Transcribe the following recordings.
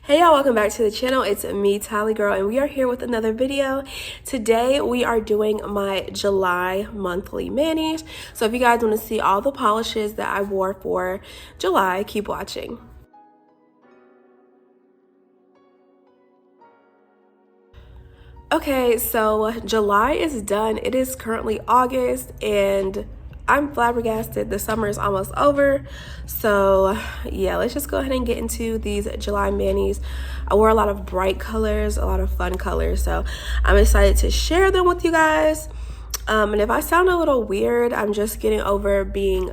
Hey y'all, welcome back to the channel. It's me, Tally Girl, and we are here with another video. Today we are doing my July monthly manis. So if you guys want to see all the polishes that I wore for July, keep watching. Okay, so July is done. It is currently August and I'm flabbergasted. The summer is almost over. So yeah, let's just go ahead and get into these July manis. I wore a lot of bright colors, a lot of fun colors. So I'm excited to share them with you guys. And if I sound a little weird, I'm just getting over being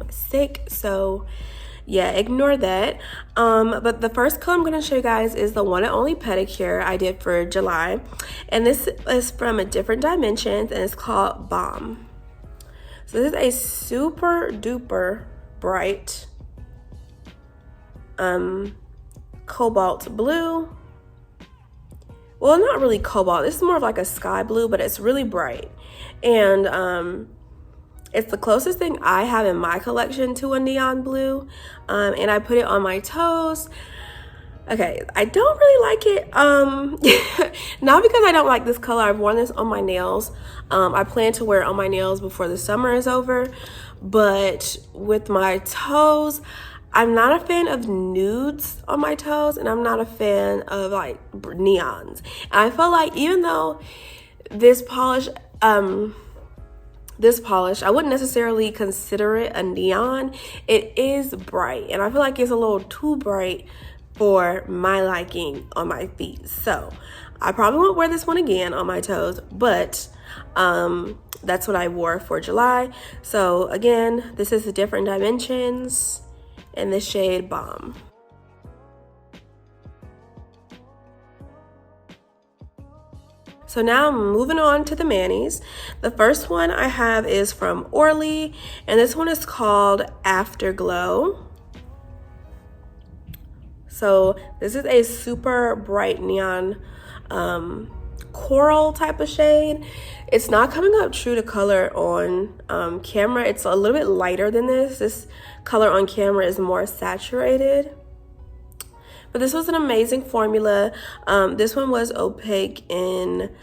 sick. So yeah, ignore that. But the first color I'm going to show you guys is the one and only pedicure I did for July. And this is from a Different Dimensions and it's called Bomb. So this is a super duper bright cobalt blue. Well, not really cobalt. This is more of like a sky blue, but it's really bright. And it's the closest thing I have in my collection to a neon blue. And I put it on my toes. Okay, I don't really like it. Not because I don't like this color. I've worn this on my nails. I plan to wear it on my nails before the summer is over. But with my toes, I'm not a fan of nudes on my toes. And I'm not a fan of like neons. And I feel like even though this polish, I wouldn't necessarily consider it a neon. It is bright. And I feel like it's a little too bright for my liking on my feet. So I probably won't wear this one again on my toes, but that's what I wore for July. So again, this is the Different Dimensions in the shade Bomb. So now I'm moving on to the manis. The first one I have is from Orly, and this one is called Afterglow. So this is a super bright neon coral type of shade. It's not coming up true to color on camera. It's a little bit lighter than this. This color on camera is more saturated. But this was an amazing formula. This one was opaque in,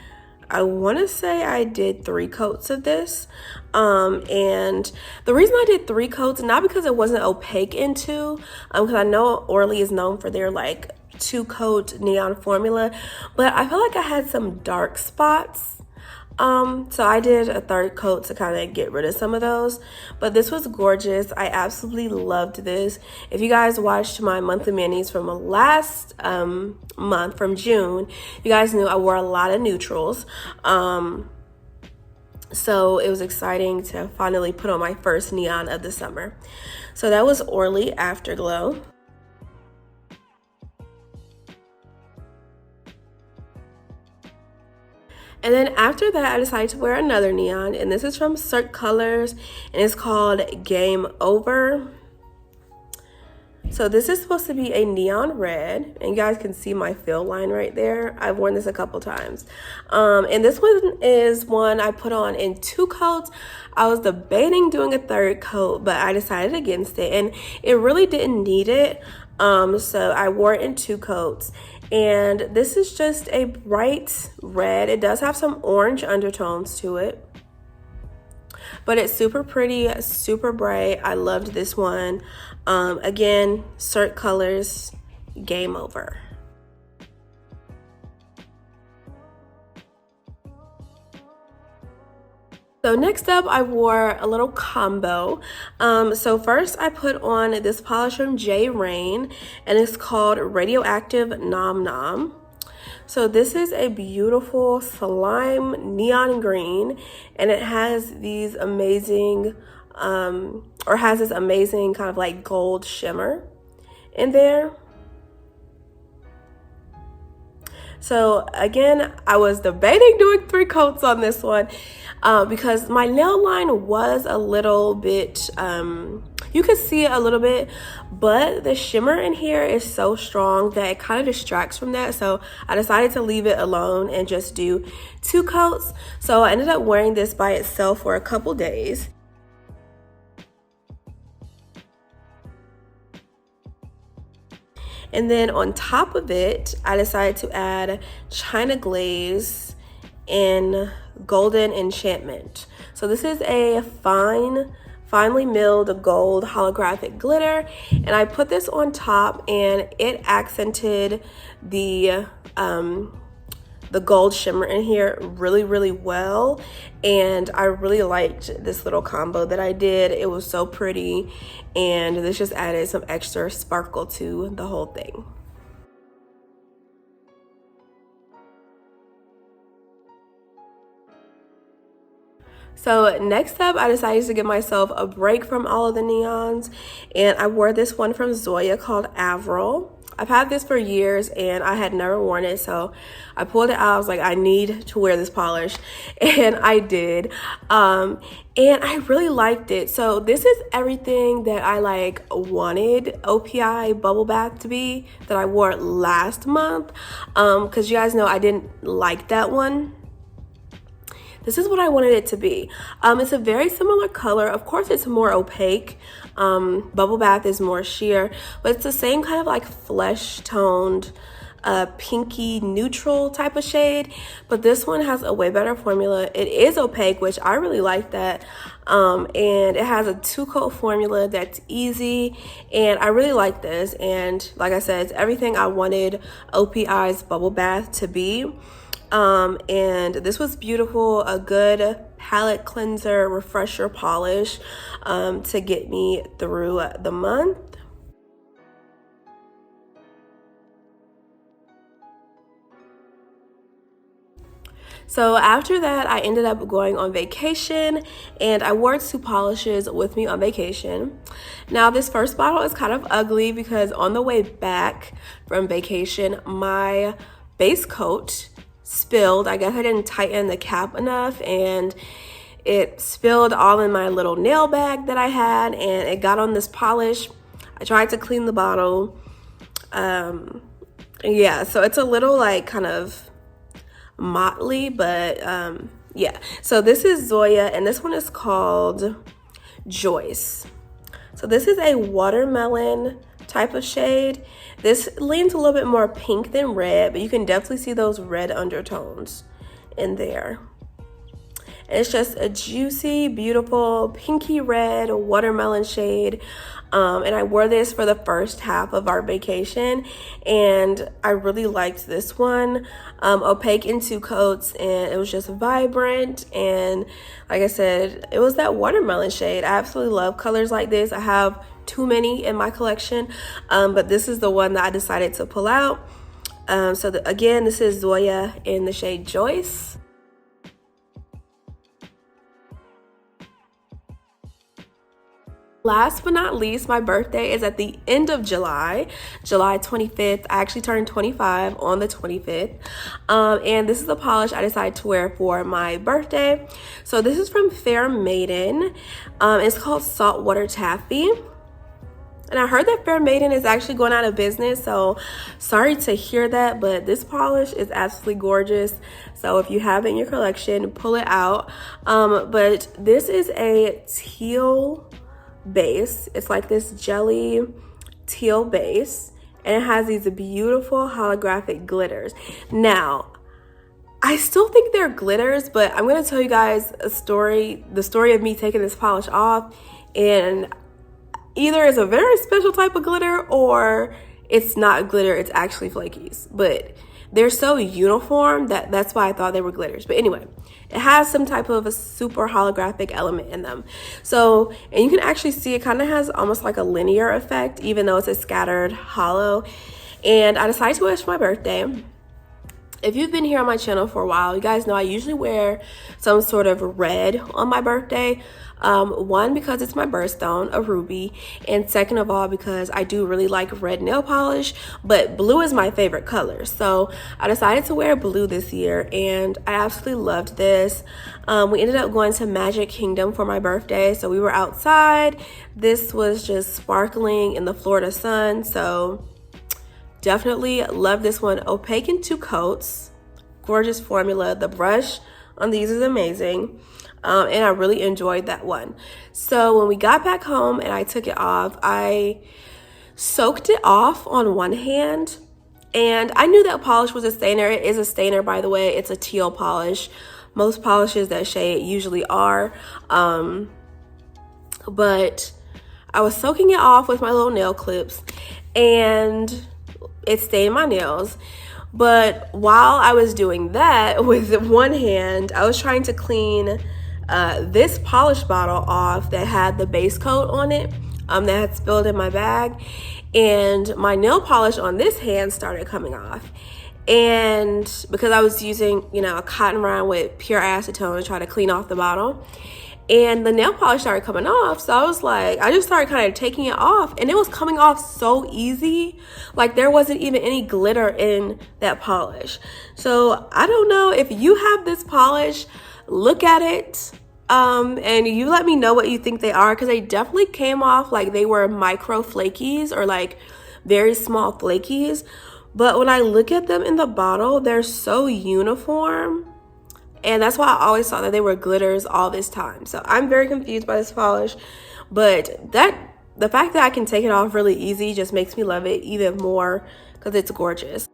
I want to say I did 3 coats of this. And the reason I did 3 coats, not because it wasn't opaque in 2, because I know Orly is known for their like 2-coat neon formula, but I feel like I had some dark spots. So I did a 3rd coat to kind of get rid of some of those, but this was gorgeous. I absolutely loved this. If you guys watched my monthly manis from last month, from June, you guys knew I wore a lot of neutrals. So it was exciting to finally put on my first neon of the summer. So that was Orly Afterglow. And then after that, I decided to wear another neon, and this is from Cirque Colors, and it's called Game Over. So this is supposed to be a neon red, and you guys can see my fill line right there. I've worn this a couple times. And this one is one I put on in 2 coats. I was debating doing a 3rd coat, but I decided against it, and it really didn't need it. So I wore it in 2 coats. And this is just a bright red. It does have some orange undertones to it, but it's super pretty, super bright. I loved this one. Again, Cirque Colors, Game Over. So next up, I wore a little combo. So first I put on this polish from JReine, and it's called Radioactive Nom Nom. So this is a beautiful slime neon green, and it has these amazing, has this amazing kind of like gold shimmer in there. So again, I was debating doing 3 coats on this one because my nail line was a little bit, you could see it a little bit, but the shimmer in here is so strong that it kind of distracts from that. So I decided to leave it alone and just do 2 coats. So I ended up wearing this by itself for a couple days. And then on top of it, I decided to add China Glaze in Golden Enchantment. So this is a finely milled gold holographic glitter, and I put this on top, and it accented the gold shimmer in here really well, and I really liked this little combo that I did. It was so pretty, and this just added some extra sparkle to the whole thing. So next up, I decided to give myself a break from all of the neons, and I wore this one from Zoya called Avril. I've had this for years and I had never worn it, so I pulled it out. I was like, I need to wear this polish, and I did. And I really liked it. So this is everything that I like wanted OPI Bubble Bath to be, that I wore last month, because you guys know I didn't like that one. This is what I wanted it to be. It's a very similar color. Of course, it's more opaque. Bubble Bath is more sheer, but it's the same kind of like flesh toned, pinky neutral type of shade. But this one has a way better formula. It is opaque, which I really like that. And it has a 2-coat formula that's easy, and I really like this. And like I said, it's everything I wanted OPI's Bubble Bath to be. And this was beautiful, a good palette cleanser, refresher polish, to get me through the month. So after that, I ended up going on vacation, and I wore 2 polishes with me on vacation. Now, this first bottle is kind of ugly because on the way back from vacation, my base coat spilled. I guess I didn't tighten the cap enough, and it spilled all in my little nail bag that I had, and it got on this polish. I tried to clean the bottle. Yeah, so it's a little like kind of motley, but yeah. So this is Zoya, and this one is called Joyce. So this is a watermelon type of shade. This leans a little bit more pink than red, but you can definitely see those red undertones in there. And it's just a juicy, beautiful, pinky red watermelon shade. And I wore this for the first half of our vacation, and I really liked this one. Opaque in 2 coats, and it was just vibrant, and like I said, it was that watermelon shade. I absolutely love colors like this. I have too many in my collection, but this is the one that I decided to pull out. Again, this is Zoya in the shade Joyce. Last but not least, my birthday is at the end of July 25th. I actually turned 25 on the 25th. And this is the polish I decided to wear for my birthday. So this is from Maiden. It's called Saltwater Taffy. And I heard that Maiden is actually going out of business, so sorry to hear that, but this polish is absolutely gorgeous. So if you have it in your collection, pull it out. But this is a teal base. It's like this jelly teal base, and it has these beautiful holographic glitters. Now, I still think they're glitters, but I'm going to tell you guys the story of me taking this polish off, and either it's a very special type of glitter or it's not glitter, it's actually flakies. But they're so uniform that's why I thought they were glitters. But anyway, it has some type of a super holographic element in them. So, and you can actually see it kind of has almost like a linear effect, even though it's a scattered hollow. And I decided to wear this for my birthday. If you've been here on my channel for a while, you guys know I usually wear some sort of red on my birthday. One, because it's my birthstone, a ruby, and second of all, because I do really like red nail polish, but blue is my favorite color. So I decided to wear blue this year, and I absolutely loved this. We ended up going to Magic Kingdom for my birthday, so we were outside. This was just sparkling in the Florida sun, so definitely love this one. Opaque in 2 coats, gorgeous formula. The brush on these is amazing. And I really enjoyed that one. So when we got back home and I took it off, I soaked it off on one hand, and I knew that polish was a stainer. It is a stainer, by the way. It's a teal polish. Most polishes that shade usually are, but I was soaking it off with my little nail clips, and it stained my nails. But while I was doing that with one hand, I was trying to clean this polish bottle off that had the base coat on it, that had spilled in my bag, and my nail polish on this hand started coming off. And because I was using, you know, a cotton round with pure acetone to try to clean off the bottle, and the nail polish started coming off, so I was like, I just started kind of taking it off, and it was coming off so easy. Like, there wasn't even any glitter in that polish. So I don't know if you have this polish, look at it, and you let me know what you think they are, because they definitely came off like they were micro flakies, or like very small flakies. But when I look at them in the bottle, they're so uniform. And that's why I always thought that they were glitters all this time. So I'm very confused by this polish. But the fact that I can take it off really easy just makes me love it even more, because it's gorgeous.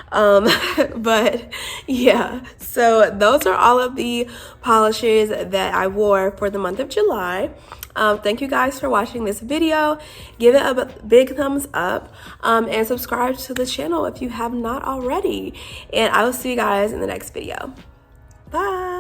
But yeah, so those are all of the polishes that I wore for the month of July. Thank you guys for watching this video. Give it a big thumbs up, and subscribe to the channel if you have not already. And I will see you guys in the next video. Bye.